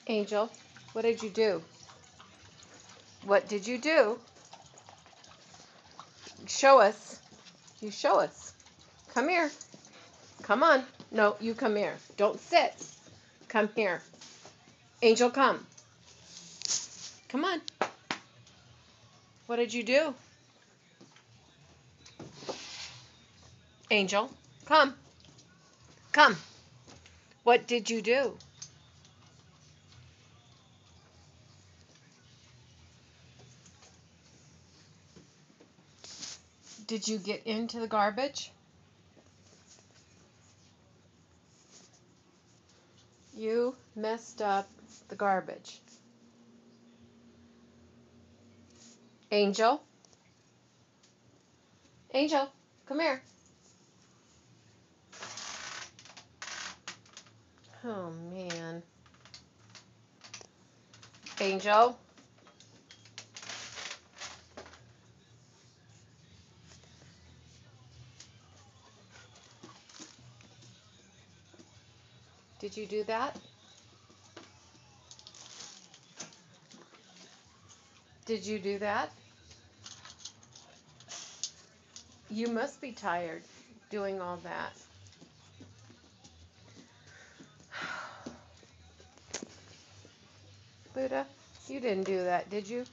Angel, what did you do? What did you do? Show us. You show us. Come here. Come on. No, you come here. Don't sit. Come here. Angel, come. Come on. What did you do? Angel, come. Come. What did you do? Did you get into the garbage? You messed up the garbage. Angel? Angel, come here. Oh, man. Angel? Did you do that? Did you do that? You must be tired doing all that. Buddha, you didn't do that, did you?